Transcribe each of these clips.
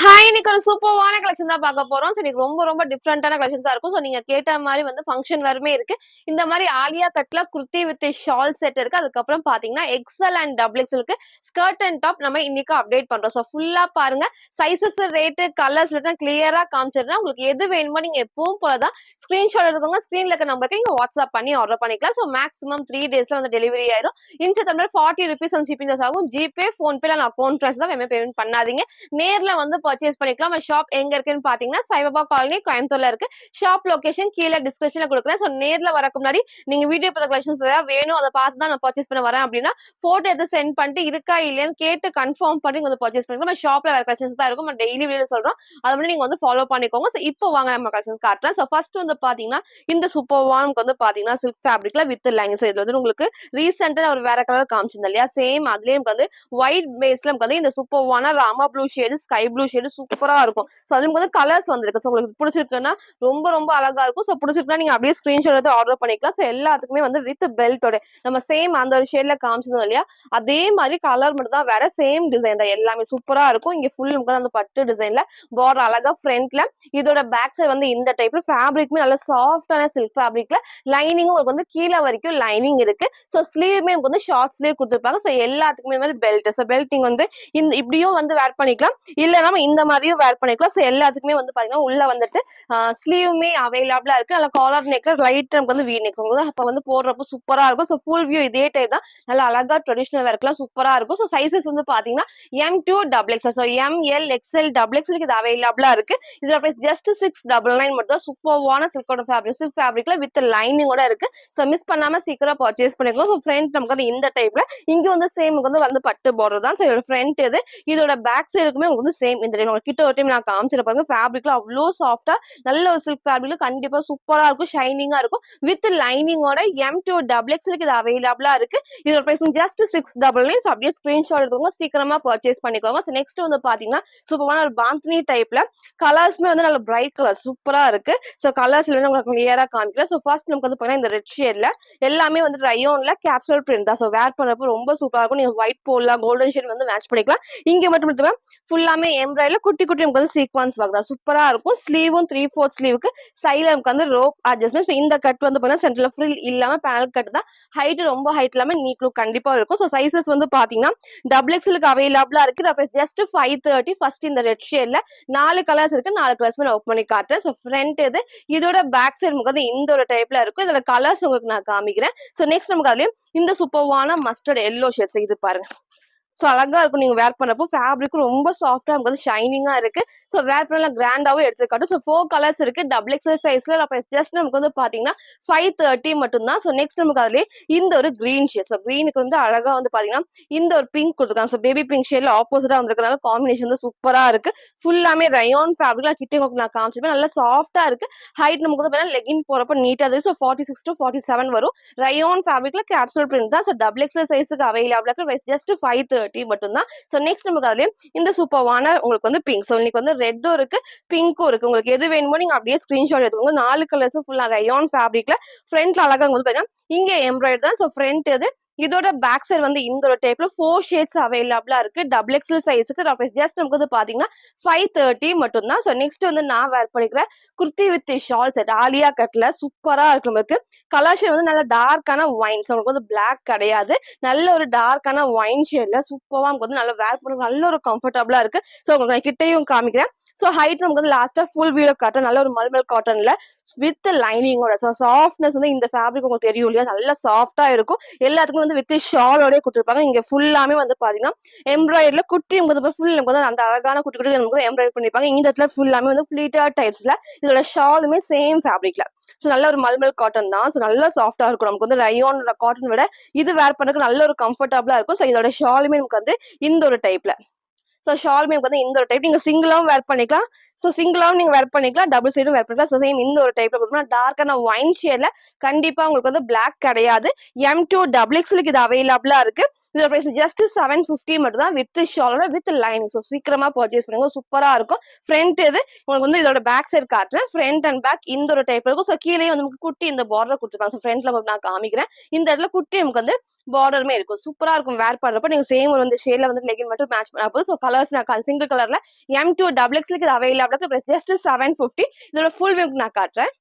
Hi! இன்னைக்கு ஒரு சூப்பர்வான collection தான் பார்க்க போறோம். ஸோ இன்னைக்கு ரொம்ப ரொம்ப டிஃபரண்டான கலெக்ஷன்ஸா இருக்கும். ஸோ நீங்க கேட்ட மாரி வந்து ஃபங்ஷன் வேருமே இருக்கு. இந்த மாரி ஆலியா கட்ல குர்த்தி வித் ஷால் செட் இருக்கு. அதுக்கப்புறம் பார்த்தீங்கன்னா, எக்ஸ்எல் அண்ட் டபுள் எக்ஸ்எல்க்கு ஸ்கர்ட் அண்ட் டாப் நம்ம இன்னைக்கு அப்டேட் பண்றோம். ஸோ ஃபுல்லா பாருங்க. சைஸஸ், ரேட்டு, கலர்ஸ் எல்லாம் கிளியரா காமிச்சிடுறேன். உங்களுக்கு எது வேணுமோ நீங்க எப்பவும் போல தான் ஸ்கிரீன்ஷாட் எடுத்துக்கோங்க. ஸ்கிரீன்ல இருக்க நம்பருக்கு நீங்க வாட்ஸ்அப் பண்ணி ஆர்டர் பண்ணிக்கலாம். ஸோ மேக்ஸிமம் 3 டேஸ்ல வந்து டெலிவரி ஆயிரும். Inch Tamil ₹40 and shipping charge ஆகும். ஜிபே, ஃபோன்பே இல்ல அக்கவுண்ட் ட்ரான்ஸ்ஃபர் தான் பேமெண்ட் பண்ணாதீங்க. நேர்ல வந்து பர்ச்சேஸ் பண்ணிக்கலாம். ஷாப் எங்க இருக்குன்னு பாத்தீங்கன்னா சாய்பாபா காலனி கோயம்புத்தூர்ல இருக்கு. ஷாப் லொகேஷன் கீழே டிஸ்கிரிப்ஷன்ல கொடுக்குறேன். சோ நேர்ல வரக்கு முன்னாடி நீங்க வீடியோ பார்த்த கலெக்ஷன்ஸ் ஏதாவது வேணும் அதை பார்த்து தான் நான் பர்ச்சேஸ் பண்ண வரேன் அப்படின்னா போட்டோ எடுத்து சென்ட் பண்ணிட்டு இருக்கா இல்லையான்னு கேட்டு கன்ஃபார்ம் பண்ணி வந்து பர்ச்சேஸ் பண்ணிக்கலாம். நம்ம ஷாப்ல வேற கலெக்ஷன்ஸ் தான் இருக்கும். டெய்லி வீடியோ சொல்றோம். அதை வந்து நீங்க வந்து ஃபாலோ பண்ணிக்கோங்க. So, இப்போ வாங்க நம்ம கலெக்ஷன்ஸ் காட்டுறேன். ஸோ ஃபர்ஸ்ட் வந்து பாத்தீங்கன்னா இந்த சூப்பர் வானுக்கு வந்து பாத்தீங்கன்னா சில்க் ஃபேப்ரிக்ல வித் லைன். ஸோ இதுல வந்து உங்களுக்கு ரீசெண்டா ஒரு வேற கலர் காமிச்சிருந்தேன் இல்லையா, சேம் அதுலயே வந்து ஒயிட் பேஸ்ல நமக்கு வந்து இந்த சூப்பர்வான Rama blue shade, sky blue shade சூப்பரா இருக்கும். ஸோ அதுக்கு வந்து கலர்ஸ் வந்திருக்கு. ஸோ உங்களுக்கு பிடிச்சிருக்குன்னா ரொம்ப ரொம்ப அழகா இருக்கும். ஸோ பிடிச்சிருக்குன்னா நீங்க அப்படியே ஸ்கிரீன்ஷாட் எடுத்து ஆர்டர் பண்ணிக்கலாம். ஸோ எல்லாத்துக்குமே வந்து வித் பெல்ட்டோட நம்ம சேம் அந்த ஒரு ஷேட்ல காமிச்சிருந்தோம் இல்லையா, அதே மாதிரி கலர் மட்டும் தான் வேற, சேம் டிசைன் தான். எல்லாமே சூப்பரா இருக்கும். இங்க ஃபுல் நமக்கு அந்த பட்டு டிசைன்ல பார்டர் அழகா ஃப்ரண்ட்ல. இதோட பேக் சைடு வந்து இந்த டைப்ல ஃபேப்ரிக்மே நல்ல சாஃப்டான சில்க் ஃபேப்ரிக்ல லைனிங்கும் உங்களுக்கு வந்து கீழே வரைக்கும் லைனிங் இருக்கு. ஸோ ஸ்லீவுமே நமக்கு வந்து ஷார்ட் ஸ்லீவ் கொடுத்துருப்பாங்க. ஸோ எல்லாத்துக்குமே மாதிரி பெல்ட். ஸோ பெல்ட்டிங் வந்து இந்த இப்படியும் வந்து வேர் பண்ணிக்கலாம், இல்ல நம்ம இந்த மாதிரியும் வேர் பண்ணிக்கலாம். ஸோ எல்லாத்துக்குமே வந்து பாத்தீங்கன்னா உள்ள வந்துட்டு ஸ்லீவுமே அவைலபிளா இருக்கு. நல்ல காலர் நெக்ல ரைட் நமக்கு வந்து வி நெக் அப்ப வந்து போடுறப்ப சூப்பரா இருக்கும். ஸோ ஃபுல் வியூ இதே டைப் தான். நல்லா அழகா ட்ரெடிஷனல் வேர்க்கெல்லாம் சூப்பரா இருக்கும். ஸோ சைசஸ் வந்து பாத்தீங்கன்னா M2 double X, so ML XL double X இது அவைலபிளா இருக்கு. இதோட பிரைஸ் ஜஸ்ட் 699 மட்டும் தான். சூப்பர்வான சில்கோட ஃபேப்ரிக், சில்க் ஃபேப்ரிக்ல வித் லைனிங்கோட இருக்கு. ஸோ மிஸ் பண்ணாம சீக்கிரம் பர்ச்சேஸ் பண்ணிக்கோ. ஸோ ஃப்ரண்ட் நமக்கு வந்து இந்த டைப்ல இங்க வந்து சேம் வந்து பட்டு பார்டர் தான். ஸோ இதோட ஃப்ரண்ட் இது, இதோட பேக் சைடுக்குமே உங்களுக்கு வந்து சேம் இந்த டைம் கிட்ட ஒரு டைம் நான் காமிச்சிட பாருங்க. ஃபேப்ரிக்ல அவ்வளோ சாஃப்டா நல்ல ஒரு சில்க் ஃபேப்ரிக்ல கண்டிப்பா சூப்பரா இருக்கும், ஷைனிங்கா இருக்கும். வித் லைனிங்கோட M2 டபுள் எக்ஸ்எலுக்கு இது அவைலபிளா இருக்கு. இதோட பிரைஸ் ஜஸ்ட் 699. ஸோ அப்படியே ஸ்கிரீன்ஷாட் எடுத்துக்கோங்க, சீக்கிரமா பர்ச்சேஸ் பண்ணிக்கோங்க. ஸோ நெக்ஸ்ட் வந்து பாத்தீங்கன்னா சூப்பரான ஒரு பாந்தினி டைப்ல கலர்ஸ்மே வந்து நல்ல பிரைட் கலர் சூப்பரா இருக்கு. ஸோ கலர்ஸ் உங்களுக்கு கிளியரா காமிக்கிறேன். ஸோ ஃபர்ஸ்ட் நமக்கு வந்து பாத்தீங்கன்னா இந்த ரெட் ஷேட்ல எல்லாமே வந்து ரயோன்ல கேப்சூல் பிரிண்ட் தான். ஸோ வேர் பண்றப்ப ரொம்ப சூப்பரா இருக்கும். நீங்க ஒயிட் போடலாம், கோல்டன் ஷேட் வந்து மேட்ச் பண்ணிக்கலாம். இங்க மட்டும் ஃபுல்லாமே எம்ப்ராய்டர்ல குட்டி குட்டி நமக்கு வந்து சீக்வன்ஸ் ஒர்க் தான். சூப்பரா இருக்கும். ஸ்லீவும் 3/4 ஸ்லீவுக்கு சைடுல நமக்கு வந்து ரோப் அட்ஜஸ்ட்மெண்ட். இந்த கட் வந்து பாத்தீங்கன்னா சென்டர்ல ஃப்ரில் இல்லாம பேனல் கட் தான். ஹைட் ரொம்ப ஹைட் இல்லாம நீட் லுக் கண்டிப்பா இருக்கும். ஸோ சைசஸ் வந்து பாத்தீங்கன்னா டபுள் எக்ஸ்எலுக்கு அவைலபிளா இருக்கு. ஜஸ்ட் 530. ஃபர்ஸ்ட் இந்த ரெட் ஷேட்ல 4 கலர்ஸ் இருக்கு. 4 கலர்ஸ் நான் ஓப்பன் பண்ணி காட்டுறேன். ஸோ ஃப்ரண்ட் இது, இதோட பேக் சைடு நமக்கு வந்து இந்த ஒரு டைப்ல இருக்கும். இதோட கலர்ஸ் உங்களுக்கு நான் காமிக்கிறேன். ஸோ நெக்ஸ்ட் நமக்கு அதுலயும் இந்த சூப்பர்வான மஸ்டர்ட் எல்லோ ஷேட்ஸ் இது பாருங்க. ஸோ அழகா இருக்கும். நீங்க வேர் பண்றப்போ ஃபேப்ரிக் ரொம்ப சாஃப்டா நமக்கு வந்து ஷைனிங்கா இருக்கு. ஸோ வேர் பண்ணல கிராண்டாவும் எடுத்துக்காட்டும். ஸோ 4 கலர்ஸ் இருக்கு. டபுள் எக்ஸல் சைஸ்ல ஜஸ்ட் நமக்கு வந்து பாத்தீங்கன்னா 530 மட்டும் தான். ஸோ நெக்ஸ்ட் நமக்கு அதுலயே இந்த ஒரு கிரீன் ஷேட். ஸோ கிரீனுக்கு வந்து அழகா வந்து பாத்தீங்கன்னா இந்த ஒரு பிங்க் கொடுத்துருக்காங்க. ஸோ பேபி பிங்க் ஷேட்ல ஆப்போசிட்டா வந்திருக்கனால காம்பினேஷன் வந்து சூப்பரா இருக்கு. ஃபுல்லாமே ரயோன் ஃபேப்ரிக்ல கிட்டே நான் காமிச்சிருப்பேன். நல்லா சாஃப்டா இருக்கு. ஹைட் நமக்கு வந்து லெகின் போறப்ப நீட்டா இருக்கு. ஸோ 46 to 47 வரும். ரயோன் ஃபேப்ரிக்ல கேப்சூல் பிரிண்ட் தான். ஸோ டபுள் எக்ஸல் சைஸுக்கு அவைலபிளா இருக்கு. ஜஸ்ட் 530 மட்டும் தான். சோ நெக்ஸ்ட் நமக்கு அதுல இந்த சூப்பர்வான உங்களுக்கு வந்து பிங்க். சோ இன்னைக்கு வந்து ரெட்டும் இருக்கு, பிங்க்கும் இருக்கு. உங்களுக்கு எது வேணுமோ நீங்க அப்படியே ஸ்கிரீன்ஷாட் எடுத்துக்கோங்க. 4 கலர்ஸும் ஃபுல்லா ரயான் ஃபேப்ரிக்ல ஃப்ரண்ட்ல அழகா வந்து பாத்தீங்கன்னா இங்க எம்ப்ராய்டரி தான். சோ ஃப்ரண்ட் இது, இதோட பேக் சைடு வந்து இந்த ஒரு டைப்ல 4 ஷேட்ஸ் அவைலபிளா இருக்கு. டபுள் எக்ஸ்எல் சைஸுக்கு ஜஸ்ட் நமக்கு வந்து பாத்தீங்கன்னா 530 மட்டும் தான். சோ நெக்ஸ்ட் வந்து நான் வேர் பண்ணிக்கிறேன் kurti with shawl set Alia கட்ல சூப்பரா இருக்கு. நமக்கு கலர் ஷேட் வந்து நல்ல டார்க்கான ஒயின். உங்களுக்கு வந்து பிளாக் கிடையாது, நல்ல ஒரு டார்க்கான ஒயின் ஷேட்ல சூப்பரா நமக்கு வந்து நல்ல வேர் பண்ண நல்ல ஒரு கம்ஃபர்டபுளா இருக்கு. சோ உங்களுக்கு நான் கிட்டையும் காமிக்கிறேன். சோ ஹைட் நமக்கு வந்து லாஸ்டா ஃபுல் வீடியோ காட்டன். நல்ல ஒரு மல்மல் காட்டன்ல வித் லைனிங்கோட. ஸோ சாஃப்ட்னஸ் வந்து இந்த ஃபேப்ரிக் உங்களுக்கு தெரியும் இல்லையா, நல்லா சாஃப்டா இருக்கும். எல்லாத்துக்கும் வந்து வித் ஷாலோடய கொடுத்துருப்பாங்க. இங்க ஃபுல்லாமே வந்து பாத்தீங்கன்னா எம்ப்ராய்டரில குட்டி ஃபுல் வந்து அந்த அழகான குட்டி குட்டி நமக்கு எம்ப்ராய்டரி பண்ணிருப்பாங்க. இந்த இடத்துல ஃபுல்லாமே வந்து ஃபிளீட்டட் டைப்ஸ்ல இதோட ஷாலுமே சேம் ஃபேப்ரிக்ல. ஸோ நல்ல ஒரு மல்மல் காட்டன் தான். ஸோ நல்லா சாஃப்டா இருக்கும். நமக்கு வந்து ரயோன் காட்டன் விட இது வேர் பண்ணதுக்கு நல்ல ஒரு கம்ஃபர்டபுளா இருக்கும். ஸோ இதோட ஷாலுமே நமக்கு வந்து இந்த ஒரு டைப்ல. ஸோ ஷால்மே வந்து இந்த ஒரு டைப் நீங்க சிங்கிளாவும் வேர் பண்ணிக்கலாம், ஸோ சிங்கிளாவும் நீங்க வேர் பண்ணிக்கலாம், டபுள் சைடும் வேர் பண்ணிக்கலாம். ஸோ சேம் இந்த ஒரு டைப்ல கொடுக்கணும். டார்க்கான ஒயின் ஷேட்ல கண்டிப்பா உங்களுக்கு வந்து பிளாக் கிடையாது. M2 டபுள் எக்ஸ்எலுக்கு இது அவைலபிளா இருக்கு. இதோட பிரைஸ் ஜஸ்ட் 750 மட்டும் தான் வித் ஷாலோட வித் லைனிங். ஸோ சீக்கிரமா பர்ச்சேஸ் பண்ணுங்க, சூப்பரா இருக்கும். ஃப்ரண்ட் இது உங்களுக்கு வந்து இதோட பேக் சைடு காட்டுறேன். ஃப்ரண்ட் அண்ட் பேக் இந்த ஒரு டைப்ல இருக்கும். ஸோ கீழே வந்து நமக்கு குட்டி இந்த பார்டர் கொடுத்துருப்பாங்க. ஸோ ஃப்ரண்ட்ல நான் காமிக்கிறேன். இந்த இடத்துல குட்டி நமக்கு வந்து பார்டருமே இருக்கும். சூப்பரா இருக்கும் வேர் பண்றப்ப. நீங்க சேம் ஒரு வந்து ஷேட்ல வந்து லெகின் மட்டும் மேட்ச் பண்ணா போதும். ஸோ கலர்ஸ் நான் சிங்கிள் கலர்ல M2 டபுள் எக்ஸ்எலுக்கு இது அவைலபிளா இருக்கு. ஜஸ்ட் 750. இதோட ஃபுல் வியூ நான் காட்டுறேன்.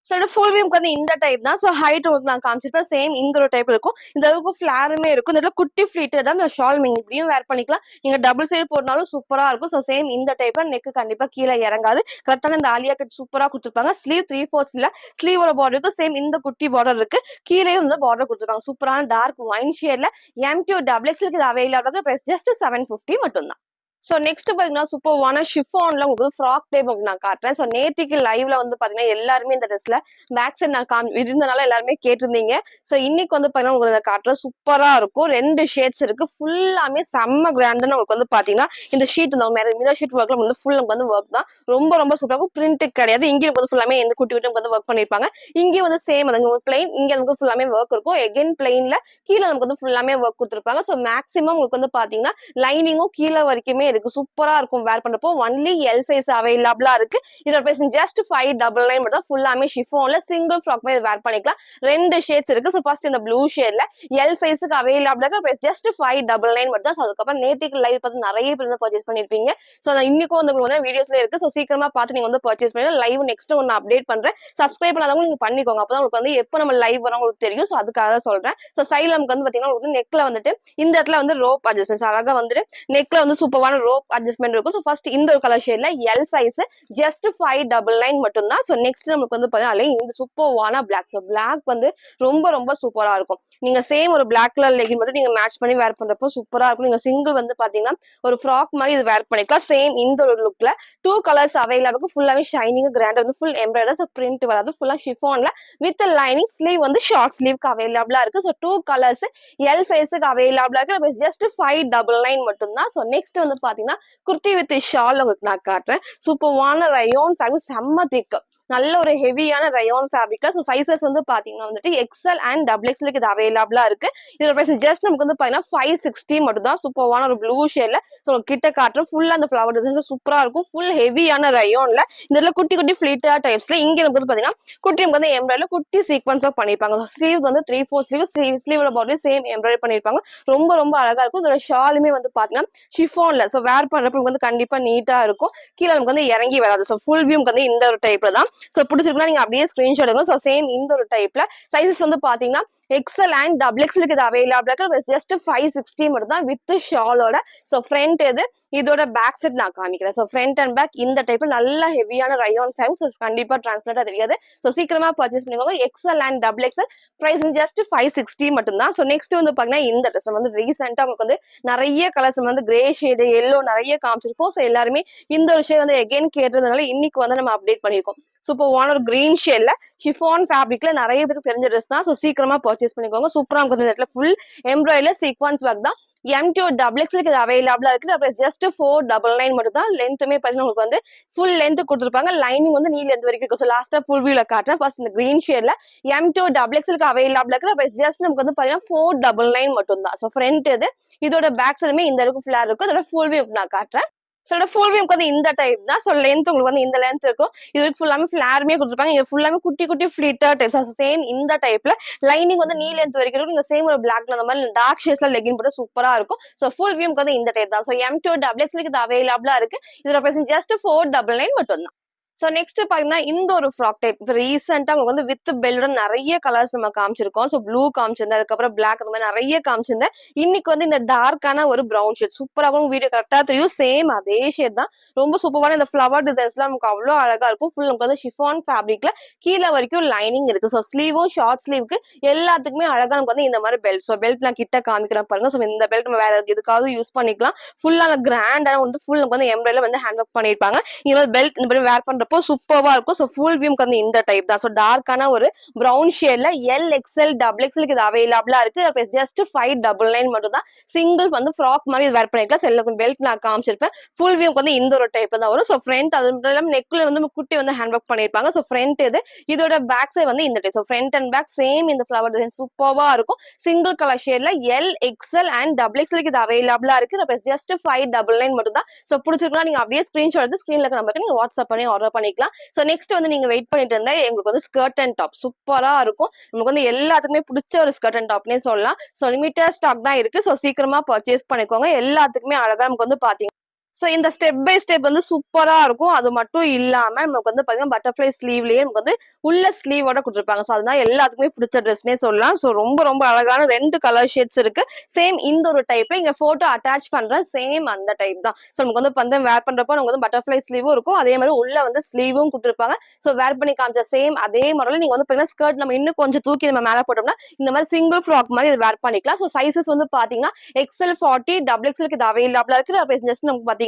ஸோ ஃபுல் வியூக்கு வந்து இந்த டைப் தான். ஸோ ஹைட் உங்களுக்கு நான் காமிச்சிருப்பேன். சேம் இந்த ஒரு டைப் இருக்கும். இந்த அளவுக்கு ஃபிளாருமே இருக்கும். இந்த குட்டி ஃபிளீட்டட் தான். ஷால் நீங்க இப்படியும் வேர் பண்ணிக்கலாம். நீங்க டபுள் சைடு போடனாலும் சூப்பரா இருக்கும். ஸோ சேம் இந்த டைப்ல நெக் கண்டிப்பா கீழே இறங்காது. கரெக்டான இந்த ஆலியா கட் சூப்பரா கொடுத்துருப்பாங்க. ஸ்லீவ் 3/4 ஸ்லீவோட பார்டர் இருக்கு. சேம் இந்த குட்டி பார்டர் இருக்கு. கீழே வந்து பார்டர் கொடுத்துருப்பாங்க. சூப்பரான டார்க் ஒயின் ஷேட்ல M2 டபுள் எக்ஸ்எலுக்கு இது அவைலபிளா இருக்கு. பிரைஸ் ஜஸ்ட் 750 மட்டும் தான். ஸோ நெக்ஸ்ட் பாத்தீங்கன்னா சூப்பர்வான ஷிஃபான்ல உங்களுக்கு ஃப்ராக் டைப் நான் காட்டுறேன். ஸோ நேத்திக்கு லைவ்ல வந்து பாத்தீங்கன்னா எல்லாருமே இந்த ட்ரெஸ்ல பேக் சைட் நான் இருந்தனால எல்லாருமே கேட்டிருந்தீங்க. ஸோ இன்னைக்கு வந்து பாத்தீங்கன்னா உங்களுக்கு காட்டுறேன். சூப்பரா இருக்கும். 2 ஷேட்ஸ் இருக்கு. ஃபுல்லாமே செம்ம கிராண்டான உங்களுக்கு வந்து பாத்தீங்கன்னா இந்த ஷீட் இந்த மிரர் ஷீட் ஒர்க்ல வந்து ஃபுல் நமக்கு வந்து ஒர்க் தான். ரொம்ப ரொம்ப சூப்பரா இருக்கும். பிரிண்ட் கிடையாது. இங்கேயும் வந்து ஃபுல்லாமே எந்த குட்டி குட்டி வந்து ஒர்க் பண்ணிருப்பாங்க. இங்கேயும் வந்து சேம் அதுங்க பிளைன். இங்க நமக்கு ஃபுல்லாமே ஒர்க் இருக்கும். எகைன் பிளைன்ல கீழே நமக்கு வந்து ஃபுல்லாமே ஒர்க் கொடுத்துருப்பாங்க. ஸோ மேக்ஸிமம் உங்களுக்கு வந்து பாத்தீங்கன்னா லைனிங்கும் கீழே வரைக்குமே இருக்கு. சூப்பரா இருக்கும் வேர் பண்றப்போ. ஒன்லி எல் சைஸ் அவைலபிளா இருக்கு. இதோட பிரைஸ் ஜஸ்ட் 599 மட்டும். ஃபுல்லாமே ஷிஃபான்ல சிங்கிள் ஃப்ராக் மாதிரி வேர் பண்ணிக்கலாம். 2 ஷேட்ஸ் இருக்கு. ஸோ ஃபர்ஸ்ட் இந்த ப்ளூ ஷேட்ல எல் சைஸுக்கு அவைலபிளா இருக்கு. பிரைஸ் ஜஸ்ட் 599 மட்டும் தான். ஸோ அதுக்கப்புறம் நேத்திக்கு லைவ் பார்த்து நிறைய பேர் வந்து பர்ச்சேஸ் பண்ணிருப்பீங்க. ஸோ இன்னைக்கும் வந்து வீடியோஸ்ல இருக்கு. ஸோ சீக்கிரமா பார்த்து நீங்க வந்து பர்ச்சேஸ் பண்ணி லைவ் நெக்ஸ்ட் ஒன்னு அப்டேட் பண்றேன். சப்ஸ்கிரைப் பண்ணாதவங்க நீங்க பண்ணிக்கோங்க. அப்பதான் உங்களுக்கு வந்து எப்போ நம்ம லைவ் வரும் உங்களுக்கு தெரியும். ஸோ அதுக்காக சொல்றேன். ஸோ சைட்ல நமக்கு வந்து பாத்தீங்கன்னா உங்களுக்கு நெக்ல வந்துட்டு இந்த இடத்துல வந்து ரோப் அட்ஜஸ்ட்மெண்ட் அழகா வந்துட்டு நெக்ல வந்து சூப்பரான ரோப் அட்ஜஸ்ட்மெண்ட் இருக்கும். ஸோ ஃபர்ஸ்ட் இந்த ஒரு கலர் ஷேட்ல எல் சைஸ் ஜஸ்ட் 599 மட்டும் தான். ஸோ நெக்ஸ்ட் நமக்கு வந்து பாத்தீங்கன்னா இந்த சூப்பர்வான பிளாக். ஸோ பிளாக் வந்து ரொம்ப ரொம்ப சூப்பரா இருக்கும். நீங்க சேம் ஒரு பிளாக் கலர் லெகின் மட்டும் நீங்க மேட்ச் பண்ணி வேர் பண்றப்போ சூப்பரா இருக்கும். நீங்க சிங்கிள் வந்து பாத்தீங்கன்னா ஒரு ஃப்ராக் மாதிரி இது வேர் பண்ணிக்கலாம். சேம் இந்த ஒரு லுக்ல 2 கலர்ஸ் அவைலபிள் இருக்கும். ஃபுல்லாவே ஷைனிங் கிராண்ட் வந்து ஃபுல் எம்ப்ராய்டர். ஸோ பிரிண்ட் வராது. ஃபுல்லா ஷிஃபான்ல வித் லைனிங். ஸ்லீவ் வந்து ஷார்ட் ஸ்லீவ்க்கு அவைலபிளா இருக்கு. ஸோ 2 கலர்ஸ் எல் சைஸுக்கு அவைலபிளா இருக்கு. ஜஸ்ட் 599 மட்டும் தான். ஸோ நெக்ஸ்ட் வந்து பாத்தீங்கன்னா குர்த்தி வித் ஷால் உங்களுக்கு நான் காட்டுறேன். சூப்பர்வான ரயோன் ஃபேப்ரிக் செம்ம திக். நல்ல ஒரு ஹெவியான ரயோன் ஃபேப்ரிக்ல. ஸோ சைசஸ் வந்து பாத்தீங்கன்னா வந்துட்டு எக்ஸ்எல் அண்ட் டபுள் எக்ஸ்எலுக்கு இது அவைலபிளா இருக்கு. இதோட பிரைஸ் ஜஸ்ட் நமக்கு வந்து பாத்தீங்கன்னா 560 மட்டும் தான். சூப்பர்வான ஒரு ப்ளூ ஷேட்ல. ஸோ கிட்ட காட்டுறோம். ஃபுல்லா அந்த ஃபிளவர் டிசைன் சூப்பரா இருக்கும். ஃபுல் ஹெவியான ரயோன்ல இதுல குட்டி குட்டி ஃபிளீட்டா டைப்ஸ்ல இங்க நமக்கு வந்து பாத்தீங்கன்னா குட்டி நமக்கு வந்து எம்ப்ராய்டர்ல குட்டி சீக்வன்ஸ் பண்ணிருப்பாங்க. ஸ்லீவ் வந்து 3/4 ஸ்லீவ்ல பாடி சேம் எம்ப்ராய்டரி பண்ணிருப்பாங்க. ரொம்ப ரொம்ப அழகா இருக்கும். இதோட ஷாலுமே வந்து பாத்தீங்கன்னா ஷிஃபான்ல. ஸோ வேர் பண்றப்ப வந்து கண்டிப்பா நீட்டா இருக்கும். கீழே நமக்கு வந்து இறங்கி வராது. ஸோ ஃபுல் வியூ வந்து இந்த ஒரு டைப்ல தான். ஸோ பிடிச்சிருக்குன்னா நீங்க அப்படியே ஸ்கிரீன்ஷாட் எடுக்கணும். ஸோ சேம் இந்த ஒரு டைப்ல சைசஸ் வந்து பாத்தீங்கன்னா எக்ஸ்எல் அண்ட் டபுள் எக்ஸ்எலுக்கு இது அவைலபிளா இருக்கு. ஜஸ்ட் 560 மட்டும் தான் வித் ஷாலோட. ஸோ ஃப்ரண்ட் இது இதோட பேக் செட் நான் காமிக்கிறேன். ஸோ ஃப்ரண்ட் அண்ட் பேக் இந்த டைப்ல நல்ல ஹெவியான ரயோன் ஃபேப்ரிக். ஸோ கண்டிப்பா டிரான்ஸ்பரண்டா தெரியாது. ஸோ சீக்கிரமா பர்ச்சேஸ் பண்ணிக்கோங்க. XL and double XL price just 560 மட்டும் தான். ஸோ நெக்ஸ்ட் வந்து பாத்தீங்கன்னா இந்த ட்ரெஸ் வந்து ரீசெண்டா உங்களுக்கு வந்து நிறைய கலர்ஸ் வந்து கிரே ஷேடு எல்லோ நிறைய காமிச்சிருக்கோம். ஸோ எல்லாருமே இந்த ஒரு ஷேட் வந்து எகைன் கேட்டதுனால இன்னைக்கு வந்து நம்ம அப்டேட் பண்ணிருக்கோம். சூப்பர்வான ஒரு கிரீன் ஷேட்ல ஷிஃபான் ஃபேப்ரிக்ல நிறைய பேருக்கு தெரிஞ்ச ட்ரெஸ் தான். ஸோ சீக்கிரமா பர்ச்சேஸ் பண்ணிக்கோங்க. சூப்பரா இருக்கும். இந்த இடத்துல ஃபுல் எம்ப்ராய்டர்ல சீக்வன்ஸ் ஒர்க் தான். M2 டபுள் எக்ஸ்எலுக்கு இது அவைலபிளா இருக்கு. ஜஸ்ட் 499 மட்டும் தான். லென்த்துமே பாத்தீங்கன்னா உங்களுக்கு வந்து ஃபுல் லென்த் கொடுத்துருப்பாங்க. லைனிங் வந்து நீ லென்த் வரைக்கும் இருக்கும். ஸோ லாஸ்டா ஃபுல் வியூல காட்டுறேன். ஃபர்ஸ்ட் இந்த கிரீன் ஷேட்ல M2 டபுள் எக்ஸ்எலுக்கு அவைலபிளா இருக்கு. ஜஸ்ட் நமக்கு வந்து பாத்தீங்கன்னா 499 மட்டும் தான். ஸோ ஃப்ரண்ட் இது இதோட பேக் சைடுமே இந்த அளவுக்கு ஃபிளார் இருக்கும். இதோட ஃபுல் வியூ நான் காட்டுறேன். ஸோ ஃபுல் வியூ வந்து இந்த டைப் தான். ஸோ லென்த் உங்களுக்கு வந்து இந்த லென்த் இருக்கும். இதுக்கு ஃபுல்லாமே ஃபிளாருமே கொடுத்துருப்பாங்க. இது ஃபுல்லாமே குட்டி குட்டி ஃபிளீட்டர் டைப்ஸ். சேம் இந்த டைப்ல லைனிங் வந்து நீ லென்த் வரைக்கும் இருக்கும். நீங்க சேம் ஒரு பிளாக்ல அந்த மாதிரி டார்க் ஷேட்ஸ்ல லெகின் போட்டு சூப்பரா இருக்கும். ஸோ ஃபுல் வியூ வந்து இந்த டைப் தான். ஸோ M2 டபுள் எக்ஸ்எலுக்கு இது அவைலபிளா இருக்கு. இதோட பிரைஸ் ஜஸ்ட் 499 மட்டும் தான். ஸோ நெக்ஸ்ட் பாத்தீங்கன்னா இந்த ஒரு ஃப்ராக் டைப். இப்போ ரீசெண்டா உங்களுக்கு வந்து வித் பெல்லுடன் நிறைய கலர்ஸ் நம்ம காமிச்சிருக்கோம். So blue காமிச்சிருந்தேன். அதுக்கப்புறம் பிளாக் அந்த மாதிரி நிறைய காமிச்சிருந்தேன். இன்னைக்கு வந்து இந்த டார்க்கான ஒரு ப்ரௌன் ஷேட் சூப்பராகவும் வீடியோ கரெக்டா தெரியும். சேம் அதே ஷேட் தான். ரொம்ப சூப்பரான இந்த ஃபிளவர் டிசைன்ஸ்லாம் நமக்கு அவ்வளோ அழகா இருக்கும். ஃபுல் நமக்கு வந்து ஷிஃபான் ஃபேப்ரிக்ல கீழே வரைக்கும் லைனிங் இருக்கு. ஸோ ஸ்லீவும் ஷார்ட் ஸ்லீவுக்கு எல்லாத்துக்குமே அழகா நமக்கு வந்து இந்த மாதிரி பெல்ட். ஸோ பெல்ட் நான் கிட்ட காமிக்கிறேன் பாருங்க. ஸோ இந்த பெல்ட் நம்ம வேற எதுக்காவது யூஸ் பண்ணிக்கலாம். ஃபுல்லான கிராண்டான வந்து ஃபுல் நமக்கு வந்து எம்ப்ராய்டர்ல வந்து ஹேண்ட் ஒர்க் பண்ணிருப்பாங்க. இந்த மாதிரி பெல்ட் இந்த மாதிரி வேர் பண்ற பண்றப்போ சூப்பர்வா இருக்கும். ஸோ ஃபுல் வியூக்கு வந்து இந்த டைப் தான். ஸோ டார்க்கான ஒரு ப்ரௌன் ஷேட்ல எல் எக்ஸ்எல் டபுள் எக்ஸ்எலுக்கு இது அவைலபிளா இருக்கு. ஜஸ்ட் 599 மட்டும் தான். சிங்கிள் வந்து ஃப்ராக் மாதிரி வேர் பண்ணிக்கலாம். ஸோ எல்லாருக்கும் பெல்ட் நான் காமிச்சிருப்பேன். ஃபுல் வியூக்கு வந்து இந்த ஒரு டைப்ல தான் வரும். ஸோ ஃப்ரண்ட் அது மட்டும் இல்லாம நெக்ல வந்து குட்டி வந்து ஹேண்ட் ஒர்க் பண்ணிருப்பாங்க. ஸோ ஃப்ரண்ட் இது இதோட பேக் சைடு வந்து இந்த type. So front and back same இந்த ஃபிளவர் டிசைன் சூப்பர்வா இருக்கும். சிங்கிள் கலர் ஷேட்ல எல் எக்ஸ்எல் அண்ட் டபுள் எக்ஸ்எலுக்கு இது அவைலபிளா இருக்கு. ஜஸ்ட் 599 மட்டும் தான். ஸோ பிடிச்சிருக்கலாம் நீங்க அப்படியே ஸ்கிரீன்ஷாட் எடுத்து ஸ்கிரீன்ல இருக்க நம்பருக்கு நீங்க வாட்ஸ்அப் பண்ணி ஆர்டர் பண்ணிக்கலாம். ஸோ நெக்ஸ்ட் வந்து நீங்க வெயிட் பண்ணிட்டு இருந்தா எங்களுக்கு வந்து ஸ்கர்ட் அண்ட் டாப் சூப்பரா இருக்கும். நமக்கு வந்து எல்லாத்துக்குமே பிடிச்ச ஒரு ஸ்கர்ட் அண்ட் டாப்னே சொல்லலாம். ஸோ லிமிட்டட் ஸ்டாக் தான் இருக்கு. ஸோ சீக்கிரமா பர்ச்சேஸ் பண்ணிக்கோங்க. எல்லாத்துக்குமே அழகா நமக்கு வந்து பாத்தீங்க. ஸோ இந்த ஸ்டெப் பை ஸ்டெப் வந்து சூப்பரா இருக்கும். அது மட்டும் இல்லாம நமக்கு வந்து பாத்தீங்கன்னா பட்டர்ஃப்ளை ஸ்லீவ்லயே நமக்கு வந்து உள்ள ஸ்லீவோட கொடுத்துருப்பாங்க. ஸோ அதனால எல்லாத்துக்குமே பிடிச்ச ட்ரெஸ்னே சொல்லலாம். ஸோ ரொம்ப ரொம்ப அழகான 2 கலர் ஷேட்ஸ் இருக்கு. சேம் இந்த ஒரு டைப்ல இங்க போட்டோ அட்டாச் பண்ற சேம் அந்த டைப் தான். ஸோ நமக்கு வந்து பந்தம் வேர் பண்றப்போ நமக்கு வந்து பட்டர்ஃப்ளை ஸ்லீவும் இருக்கும். அதே மாதிரி உள்ள வந்து ஸ்லீவும் கொடுத்துருப்பாங்க. ஸோ வேர் பண்ணி காமிச்ச சேம் அதே மாடல நீங்க வந்து பாத்தீங்கன்னா ஸ்கர்ட் நம்ம இன்னும் கொஞ்சம் தூக்கி நம்ம மேல போட்டோம்னா இந்த மாதிரி சிங்கிள் ஃப்ராக் மாதிரி இது வேர் பண்ணிக்கலாம். ஸோ சைசஸ் வந்து பாத்தீங்கன்னா எக்ஸ்எல் 40 டபுள் எக்ஸ்எலுக்கு இது அவைலபிளா இருக்கு. ஜஸ்ட் நமக்கு பாத்தீங்கன்னா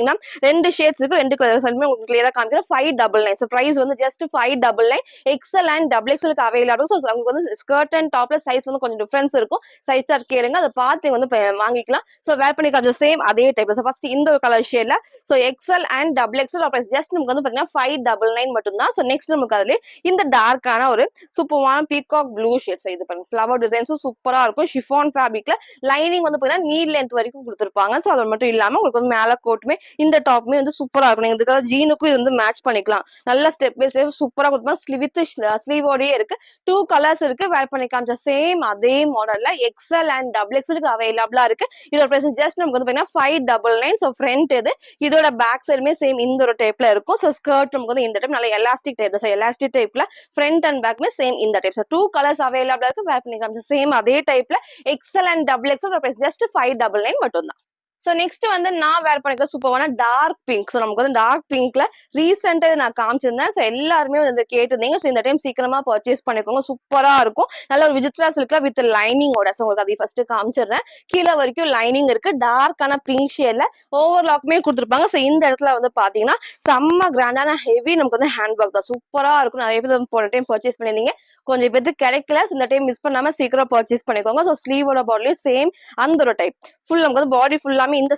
2 ஷேட்ஸ் இருக்கு. 2 கலர்ஸ் உங்களுக்கு கிளியரா காமிக்கிறேன். 599. ஸோ பிரைஸ் வந்து ஜஸ்ட் 599. எக்ஸ்எல் அண்ட் டபுள் எக்ஸ்எலுக்கு அவைலபிள். ஸோ உங்களுக்கு வந்து ஸ்கர்ட் அண்ட் டாப்ல சைஸ் வந்து கொஞ்சம் டிஃபரன்ஸ் இருக்கும். சைஸ் சார்ட் கேளுங்க. அதை பார்த்து வந்து வாங்கிக்கலாம். ஸோ வேர் பண்ணி காமிச்ச சேம் அதே டைப். ஸோ ஃபர்ஸ்ட் இந்த ஒரு கலர் ஷேட்ல so XL and double XL just நமக்கு வந்து பாத்தீங்கன்னா 599 மட்டும் தான். ஸோ நெக்ஸ்ட் நமக்கு அதுல இந்த டார்க்கான ஒரு சூப்பரான பீகாக் ப்ளூ ஷேட். ஸோ இது பாருங்க ஃபிளவர் டிசைன்ஸும் சூப்பரா இருக்கும். ஷிஃபான் ஃபேப்ரிக்ல லைனிங் வந்து பாத்தீங்கன்னா நீ லென்த் வரைக்கும் கொடுத்துருப்பாங்க. ஸோ அது மட்டும் இல்லாம உங்களுக்கு வந்து மேல கோட்டுமே இந்த டாப்மே வந்து சூப்பரா இருக்கும். நீங்க இதுக்காக ஜீனுக்கும் இது வந்து மேட்ச் பண்ணிக்கலாம். நல்ல ஸ்டெப் பை ஸ்டெப் சூப்பரா கொடுப்பாங்க. வித் ஸ்லீவோடயே இருக்கு. 2 கலர்ஸ் இருக்கு. வேர் பண்ணி காமிச்ச சேம் அதே மாடல்ல எக்ஸ்எல் அண்ட் டபுள் எக்ஸ்எலுக்கு அவைலபிளா இருக்கு. இதோட பிரைஸ் ஜஸ்ட் நமக்கு வந்து பாத்தீங்கன்னா 599. ஸோ ஃப்ரண்ட் இது இதோட பேக் சைடுமே சேம் இந்த ஒரு டைப்ல இருக்கும். ஸோ ஸ்கர்ட் நமக்கு வந்து இந்த டைப் நல்ல எலாஸ்டிக் டைப். ஸோ எலாஸ்டிக் டைப்ல ஃப்ரண்ட் அண்ட் பேக்மே சேம் இந்த டைப். ஸோ 2 கலர்ஸ் அவைலபிளா இருக்கு. வேர் பண்ணி காமிச்ச சேம் அதே டைப்ல XL and double XL price just 599 மட்டும் தான். ஸோ நெக்ஸ்ட் வந்து நான் வேர் பண்ணிக்கிற சூப்பரான டார்க் பிங்க். ஸோ நமக்கு வந்து டார்க் பிங்க்ல ரீசெண்டா நான் காமிச்சிருந்தேன். ஸோ எல்லாருமே வந்து கேட்டிருந்தீங்க. ஸோ இந்த டைம் சீக்கிரமா பர்ச்சேஸ் பண்ணிக்கோங்க. சூப்பரா இருக்கும். நல்ல ஒரு விசித்ரா சில்க்ல வித் லைனிங்கோட. ஸோ உங்களுக்கு அதை ஃபர்ஸ்ட் காமிச்சிடுறேன். கீழே வரைக்கும் லைனிங் இருக்கு. டார்க்கான பிங்க் ஷேட்ல ஓவர்லாக்குமே கொடுத்துருப்பாங்க. ஸோ இந்த இடத்துல வந்து பாத்தீங்கன்னா செம்ம கிராண்டான ஹெவி நமக்கு வந்து ஹேண்ட் ஒர்க் தான் சூப்பரா இருக்கும். நிறைய பேர் போன டைம் பர்ச்சேஸ் பண்ணிருந்தீங்க. கொஞ்சம் பேருக்கு கிடைக்கல. ஸோ இந்த டைம் மிஸ் பண்ணாம சீக்கிரம் பர்ச்சேஸ் பண்ணிக்கோங்க. ஸோ ஸ்லீவோட பாடிலையும் சேம் அந்த ஒரு டைப். ஃபுல் நமக்கு வந்து பாடி ஃபுல்லாமே இந்த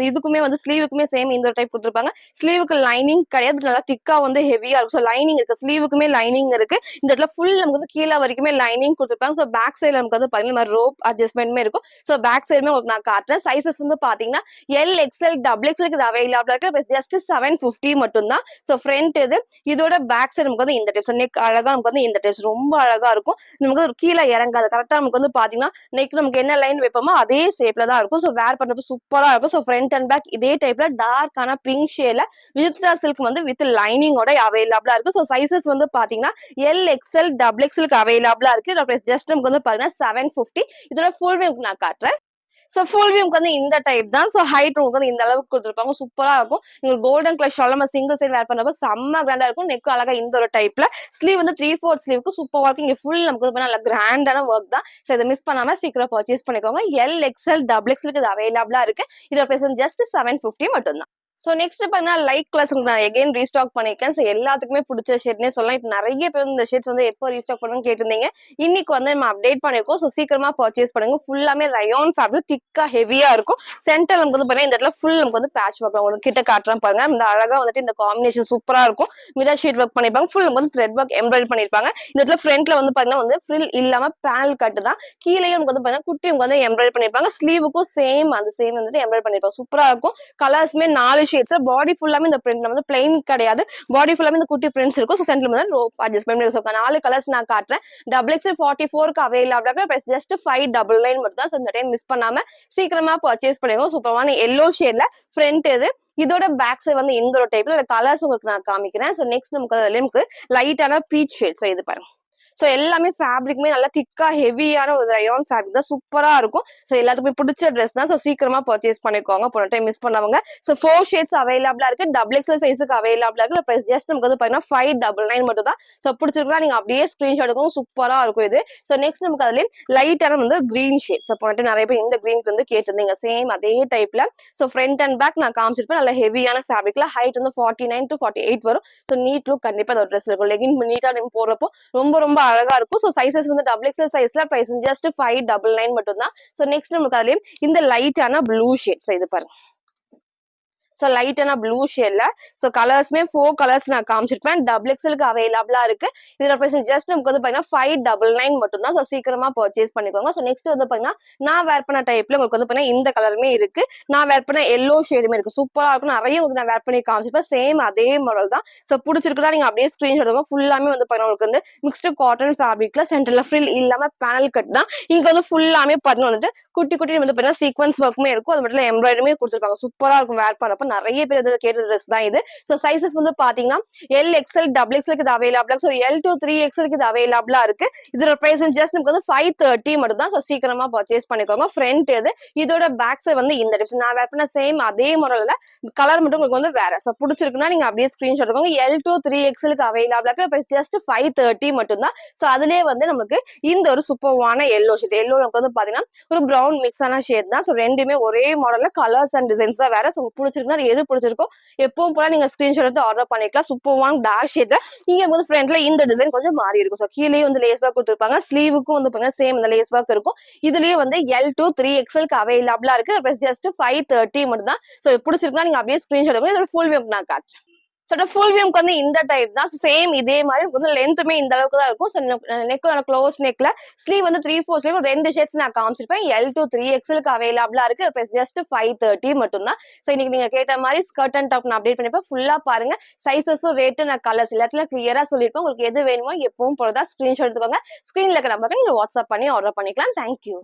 இதுக்குமே வந்து ஸ்லீவுக்குமே சேம் இந்த டைப் கொடுத்துருப்பாங்க. ஸ்லீவுக்கு லைனிங் கிடையாது. நல்லா திக்கா வந்து ஹெவியா இருக்கும். ஸோ லைனிங் இருக்கு. ஸ்லீவுக்குமே லைனிங் இருக்கு. இந்த இடத்துல ஃபுல் நமக்கு வந்து கீழே வரைக்குமே லைனிங் கொடுத்துருப்பாங்க. ஸோ பேக் சைடு நமக்கு வந்து பாத்தீங்கன்னா ரோப் அட்ஜஸ்ட்மெண்ட்மே இருக்கும். ஸோ பேக் சைடுமே உங்களுக்கு நான் காட்டுறேன். சைசஸ் வந்து பாத்தீங்கன்னா எல் எக்ஸ்எல் டபுள் எக்ஸ்எலுக்கு இது அவைலபிளா இருக்கு. ஜஸ்ட் 750 மட்டும் தான். ஸோ ஃப்ரண்ட் இது இதோட பேக் சைடு நமக்கு வந்து இந்த டைப். ஸோ நெக் அழகா நமக்கு வந்து இந்த டைப் ரொம்ப அழகா இருக்கும். நமக்கு வந்து கீழே இறங்காது. கரெக்டா நமக்கு வந்து பாத்தீங்கன்னா நெக் நமக்கு என்ன லைன் வைப்போமோ அதே ஷேப்ல தான் இருக்கும். ஸோ வேர் பண்றது சூப்பரா இருக்கும். ஸோ ஃப்ரண்ட் அண்ட் பேக் இதே டைப்ல டார்க்கான பிங்க் ஷேட்ல விசித்ரா சில்க் வந்து வித் லைனிங்கோட அவைலபிளா இருக்கு. ஸோ சைசஸ் வந்து பாத்தீங்கன்னா எல் எக்ஸ்எல் டபுள் எக்ஸ்எலுக்கு அவைலபிளா இருக்கு. இதோட பிரைஸ் ஜஸ்ட் நமக்கு வந்து பாத்தீங்கன்னா 750. இதோட ஃபுல் வியூ நான் காட்டுறேன். ஸோ ஃபுல் வியூக்கு வந்து இந்த டைப் தான். ஸோ ஹைட் உங்களுக்கு வந்து இந்த அளவுக்கு கொடுத்துருப்பாங்க. சூப்பரா இருக்கும். நீங்க கோல்டன் கலர் ஷால் நம்ம சிங்கிள் சைட் வேர் பண்றப்ப செம்ம கிராண்டா இருக்கும். நெக் அழகா இந்த ஒரு டைப்ல ஸ்லீவ் வந்து 3/4 ஸ்லீவுக்கு சூப்பரா இருக்கு. இங்க ஃபுல் நமக்கு வந்து நல்ல கிராண்டான ஒர்க் தான். ஸோ இதை மிஸ் பண்ணாம சீக்கிரம் பர்ச்சேஸ் பண்ணிக்கோங்க. எல் எக்ஸ்எல் டபுள் எக்ஸ்எலுக்கு இது அவைலபிளா இருக்கு. இதோட பிரைஸ் ஜஸ்ட் 750 மட்டும் தான். ஸோ நெக்ஸ்ட் பாத்தீங்கன்னா லைட் கலர்ஸ் நான் எகைன் ரீஸ்டாக் பண்ணிருக்கேன். ஸோ எல்லாத்துக்குமே பிடிச்ச ஷேட்னே சொல்லலாம். இப்போ நிறைய பேர் இந்த ஷேட்ஸ் வந்து எப்போ ரீஸ்டாக் பண்ணுன்னு கேட்டிருந்தீங்க. இன்னைக்கு வந்து நம்ம அப்டேட் பண்ணிருக்கோம். ஸோ சீக்கிரமா பர்ச்சேஸ் பண்ணுங்க. ஃபுல்லாமே ரயான் ஃபேப்ரிக் திக்கா ஹெவியா இருக்கும். சென்டர் நமக்கு வந்து பாத்தீங்கன்னா இந்த இடத்துல ஃபுல் நமக்கு வந்து பேட்ச் ஒர்க் உங்களுக்கு கிட்ட காட்டுறேன் பாருங்க. இந்த அழகா வந்துட்டு இந்த காம்பினேஷன் சூப்பரா இருக்கும். மிரர் ஷீட் ஒர்க் பண்ணிருப்பாங்க. ஃபுல் நமக்கு வந்து த்ரெட் ஒர்க் எம்ப்ராய்டரி பண்ணிருப்பாங்க. இந்த இடத்துல ஃப்ரண்ட்ல வந்து பாத்தீங்கன்னா வந்து ஃப்ரில் இல்லாம பேனல் கட்டு தான். கீழே நமக்கு வந்து பாத்தீங்கன்னா குட்டி வந்து எம்ப்ராய்டரி பண்ணிருப்பாங்க. ஸ்லீவுக்கும் சேம் அந்த சேம் வந்துட்டு எம்ப்ராய்டரி பண்ணிருப்பாங்க. சூப்பரா இருக்கும். கலர்ஸ்மே 4 ஷேட்ஸ். பாடி ஃபுல்லாமே இந்த பிரிண்ட்ல வந்து பிளைன் கிடையாது. பாடி ஃபுல்லாமே இந்த குட்டி பிரிண்ட்ஸ் இருக்கும். ஸோ சென்டர்ல வந்து ரோப் அட்ஜஸ்ட்மெண்ட் இருக்கும். 4 கலர்ஸ் நான் காட்டுறேன். டபுள் எக்ஸ்எல் 44க்கு அவைலபிளா இருக்கு. பிரைஸ் ஜஸ்ட் 599 மட்டும் தான். ஸோ இந்த டைம் மிஸ் பண்ணாம சீக்கிரமா பர்ச்சேஸ் பண்ணிக்கோங்க. சூப்பரான எல்லோ ஷேட்ல ஃப்ரண்ட் இது இதோட பேக் சைடு வந்து இந்த ஒரு டைப்ல கலர்ஸ் உங்களுக்கு நான் காமிக்கிறேன். ஸோ நெக்ஸ்ட் நமக்கு லைட்டான பீச் ஷேட். ஸோ இது பாருங்க ஸோ எல்லாமே ஃபேப்ரிக்குமே நல்லா திக்கா ஹெவியான ஒரு ரயான் ஃபேப்ரிக் தான், சூப்பரா இருக்கும். ஸோ எல்லாத்துக்குமே பிடிச்ச ட்ரெஸ் தான். ஸோ சீக்கிரமா பர்ச்சேஸ் பண்ணிக்கோங்க, போன டைம் மிஸ் பண்ணவங்க. ஸோ 4 ஷேட்ஸ் அவைலபிளா இருக்கு, டபுள் எக்ஸல் சைஸுக்கு அவைலபிளா இருக்கு. பிரைஸ் ஜஸ்ட் நமக்கு வந்து பாத்தீங்கன்னா 599 மட்டும் தான். ஸோ பிடிச்சிருக்கா நீங்க அப்படியே ஸ்கிரீன்ஷாட் எடுக்கும், சூப்பரா இருக்கும் இது. ஸோ நெக்ஸ்ட் நமக்கு அதுலயே லைட்டான வந்து கிரீன் ஷேட். ஸோ போன டைம் நிறைய பேர் இந்த கிரீனுக்கு வந்து கேட்டிருந்தீங்க, சேம் அதே டைப்ல. ஸோ ஃப்ரண்ட் அண்ட் பேக் நான் காமிச்சிருப்பேன், நல்ல ஹெவியான ஃபேப்ரிக்ல. ஹைட் வந்து 49 to 48 வரும். ஸோ நீட் லுக் கண்டிப்பா அந்த ட்ரெஸ் இருக்கும். லெகின் நீட்டா நீங்க போடுறப்போ ரொம்ப ரொம்ப அழகா இருக்கும். ஸோ சைசஸ் வந்து டபுள் எக்ஸல் சைஸ்ல பிரைஸ் ஜஸ்ட் 599 மட்டும் தான். ஸோ நெக்ஸ்ட் நமக்கு அதுலயும் இந்த லைட்டான ப்ளூ ஷேட். ஸோ இது பாருங்க, ஸோ லைட்டான ப்ளூ ஷேட்ல. ஸோ கலர்ஸ்மே 4 கலர்ஸ் நான் காமிச்சிருப்பேன், டபுள் எக்ஸலுக்கு அவைலபிளா இருக்கு. இதோட பிரைஸ் ஜஸ்ட் நமக்கு வந்து பாத்தீங்கன்னா 599 மட்டும் தான். ஸோ சீக்கிரமா பர்ச்சேஸ் பண்ணிக்கோங்க. ஸோ நெக்ஸ்ட் வந்து பாத்தீங்கன்னா நான் வேர் பண்ண டைப்ல உங்களுக்கு வந்து பாத்தீங்கன்னா இந்த கலருமே இருக்கு, நான் வேர் பண்ண எல்லோ ஷேடுமே இருக்கு, சூப்பரா இருக்கும். நிறைய உங்களுக்கு நான் வேர் பண்ணி காமிச்சிருப்பேன், சேம் அதே மாடல் தான். ஸோ பிடிச்சிருக்குதா நீங்க அப்படியே ஸ்கிரீன்ஷாட் எடுக்கும். ஃபுல்லாமே வந்து பாத்தீங்கன்னா உங்களுக்கு வந்து மிக்ஸ்டு காட்டன் ஃபேப்ரிக்ல, சென்டர்ல ஃப்ரில் இல்லாம பேனல் கட் தான். இங்க வந்து ஃபுல்லாமே பாத்தீங்கன்னா வந்துட்டு குட்டி குட்டி வந்து பாத்தீங்கன்னா சீக்வன்ஸ் ஒர்க்குமே இருக்கும், அது மட்டும் எம்ப்ராய்டரியுமே கொடுத்துருக்காங்க, சூப்பரா இருக்கும் வேர் பண்ணப்ப. நிறைய பேர் வந்து கேட்ட ட்ரெஸ் தான் இது. ஸோ சைசஸ் வந்து பாத்தீங்கன்னா எல் எக்ஸ்எல் டபுள் எக்ஸ்எலுக்கு இது அவைலபிளா. ஸோ எல் டு 3 எக்ஸ்எலுக்கு இது அவைலபிளா இருக்கு. இதோட பிரைஸ் ஜஸ்ட் நமக்கு வந்து 530 மட்டும் தான். ஸோ சீக்கிரமா பர்ச்சேஸ் பண்ணிக்கோங்க. ஃப்ரண்ட் இது, இதோட பேக் சைடு வந்து இந்த டிப்ஸ் நான் வேர் பண்ண சேம் அதே மாடல்ல, கலர் மட்டும் உங்களுக்கு வந்து வேற. ஸோ பிடிச்சிருக்குன்னா நீங்க அப்படியே ஸ்கிரீன்ஷாட் எடுக்கோங்க. எல் டு 3 எக்ஸ்எலுக்கு அவைலபிளா இருக்கு, பிரைஸ் ஜஸ்ட் 530 மட்டும் தான். ஸோ அதுலயே வந்து நமக்கு இந்த ஒரு சூப்பர்வான எல்லோ ஷேட், எல்லோ நமக்கு வந்து பாத்தீங்கன்னா ஒரு ப்ரௌன் மிக்ஸ் ஆன ஷேட் தான். ஸோ ரெண்டுமே ஒரே மாடல்ல, கலர்ஸ் அண்ட் டிசைன்ஸ் தான் வேற. ஸோ பிடிச்சிருக்குன்னா எது பிடிச்சிருக்கோ எப்பவும் போல நீங்க ஸ்கிரீன்ஷாட் எடுத்து ஆர்டர் பண்ணிக்கலாம். சூப்பர்வான் டார்க் ஷேட். இங்க வந்து ஃப்ரண்ட்ல இந்த டிசைன் கொஞ்சம் மாறி இருக்கும். ஸோ கீழே வந்து லேஸ் ஒர்க் கொடுத்துருப்பாங்க, ஸ்லீவுக்கும் வந்து பாருங்க சேம் இந்த லேஸ் ஒர்க் இருக்கும். இதுலயே வந்து எல் டு 3 எக்ஸ்எலுக்கு அவைலபிளா இருக்கு, பிரைஸ் ஜஸ்ட் 530 மட்டும் தான். ஸோ பிடிச்சிருக்குன்னா நீங்க அப்படியே ஸ்கிரீன்ஷாட் எடுக்கணும். இதோட ஃபுல் வியூ நான் காட்டுறேன். ஸோ ஃபுல் வியூக்கு வந்து இந்த டைப் தான். சேம் இதே மாதிரி வந்து லென்த்துமே இந்த அளவுக்கு தான் இருக்கும். ஸோ நெக்ல க்ளோஸ் நெக்ல ஸ்லீவ் வந்து 3/4 ஸ்லீவ், 2 ஷேட்ஸ் நான் காமிச்சிருப்பேன். எல் டு 3 எக்ஸ்எலுக்கு அவைலபிளா இருக்கு, பிரைஸ் ஜஸ்ட் 530 மட்டும் தான். ஸோ இன்னைக்கு நீங்க கேட்ட மாதிரி ஸ்கர்ட் அண்ட் டாப் நான் அப்டேட் பண்ணிப்பேன், ஃபுல்லா பாருங்க. சைசஸும் ரேட்டு நான் கலர்ஸ் எல்லாத்துலயும் கிளியரா சொல்லியிருப்பேன். உங்களுக்கு எது வேணுமோ எப்பவும் போலதான் ஸ்கிரீன்ஷாட் எடுத்துக்கோங்க. ஸ்கிரீன்ல இருக்க நம்பருக்கு நீங்க வாட்ஸ்அப் பண்ணி ஆர்டர் பண்ணிக்கலாம். தேங்க்யூ.